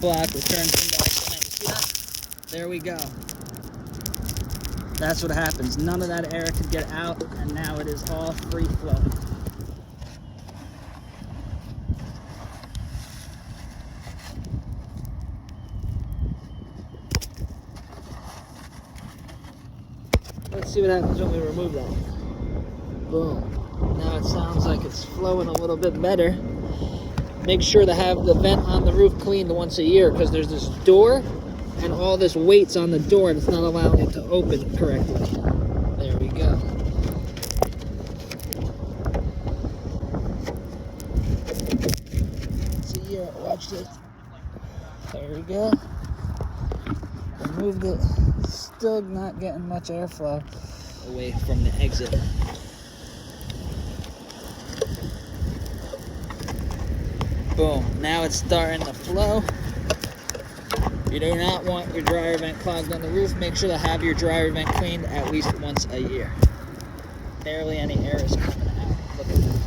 block, return cement. See that? There we go. That's what happens. None of that air could get out, and now it is all free flow. Let's see what happens when we remove that. Boom. Now it sounds like it's flowing a little bit better. Make sure to have the vent on the roof cleaned once a year, because there's this door and all this weight's on the door and it's not allowing it to open correctly. There we go. So yeah, watch this. There we go. Removed it. Still not getting much airflow away from the exit. Boom. Now it's starting to flow. You do not want your dryer vent clogged on the roof. Make sure to have your dryer vent cleaned at least once a year. Barely any air is coming out. Look at that.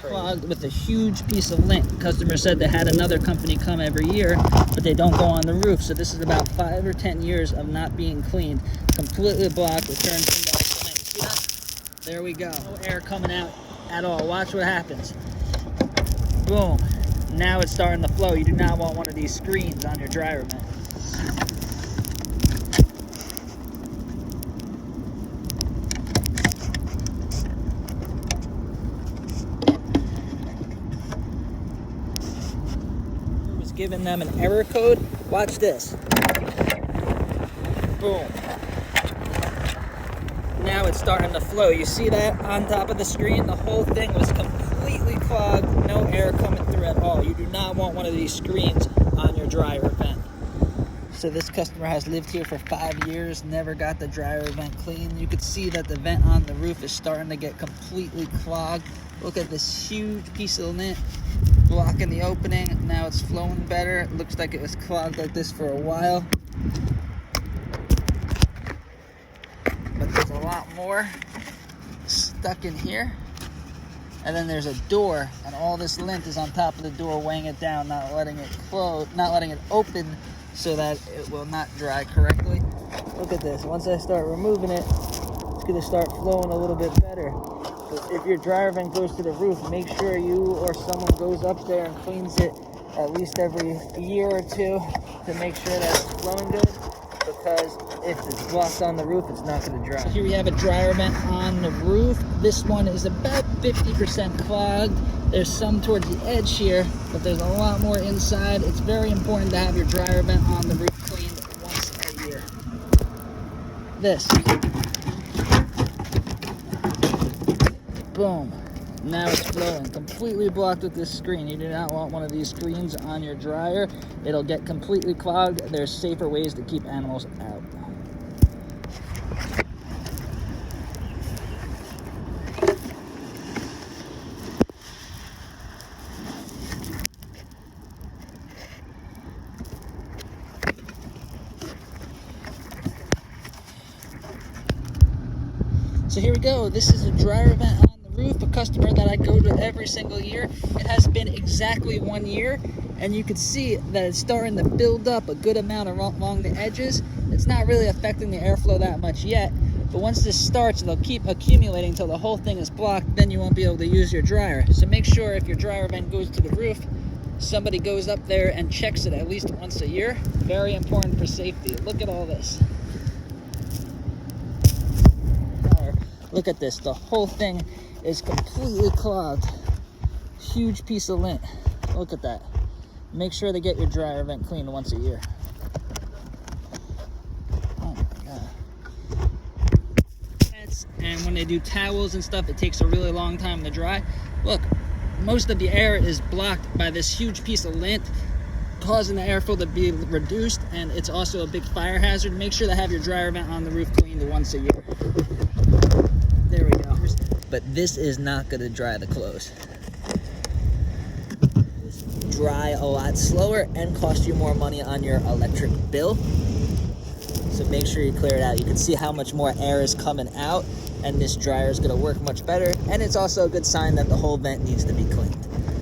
Clogged with a huge piece of lint. The customer said they had another company come every year, but they don't go on the roof. So this is about 5 or 10 years of not being cleaned. Completely blocked. Return cement. See that? There we go. No air coming out at all. Watch what happens. Boom. Now it's starting to flow. You do not want one of these screens on your dryer vent. Was giving them an error code. Watch this. Boom. Now it's starting to flow. You see that on top of the screen? The whole thing was completely clogged, no air coming through at all. You do not want one of these screens on your dryer vent. So this customer has lived here for 5 years, never got the dryer vent clean. You could see that the vent on the roof is starting to get completely clogged. Look at this huge piece of lint blocking the opening. Now it's flowing better. It looks like it was clogged like this for a while. But there's a lot more stuck in here. And then there's a door, and all this lint is on top of the door, weighing it down, not letting it close, not letting it open so that it will not dry correctly. Look at this. Once I start removing it, it's going to start flowing a little bit better. But if your dryer vent goes to the roof, make sure you or someone goes up there and cleans it at least every year or two to make sure that it's flowing good. Because if it's blocked on the roof, it's not going to dry. So here we have a dryer vent on the roof. This one is about 50% clogged. There's some towards the edge here, but there's a lot more inside. It's very important to have your dryer vent on the roof cleaned once a year. This. Boom. Now it's flowing. Completely blocked with this screen. You do not want one of these screens on your dryer. It'll get completely clogged. There's safer ways to keep animals out. So here we go. This is a dryer vent on the roof, a customer that I go to every single year. It has been exactly 1 year, and you can see that it's starting to build up a good amount along the edges. It's not really affecting the airflow that much yet, but once this starts, it'll keep accumulating until the whole thing is blocked. Then you won't be able to use your dryer. So make sure if your dryer vent goes to the roof, somebody goes up there and checks it at least once a year. Very important for safety. Look at all this. Look at this. The whole thing is completely clogged. Huge piece of lint. Look at that. Make sure to get your dryer vent cleaned once a year. Oh my God. And when they do towels and stuff, it takes a really long time to dry. Look, most of the air is blocked by this huge piece of lint, causing the airflow to be reduced, and it's also a big fire hazard. Make sure to have your dryer vent on the roof cleaned once a year. There we go. But this is not going to dry the clothes. Dry a lot slower and cost you more money on your electric bill. So make sure you clear it out. You can see how much more air is coming out, and this dryer is going to work much better. And it's also a good sign that the whole vent needs to be cleaned.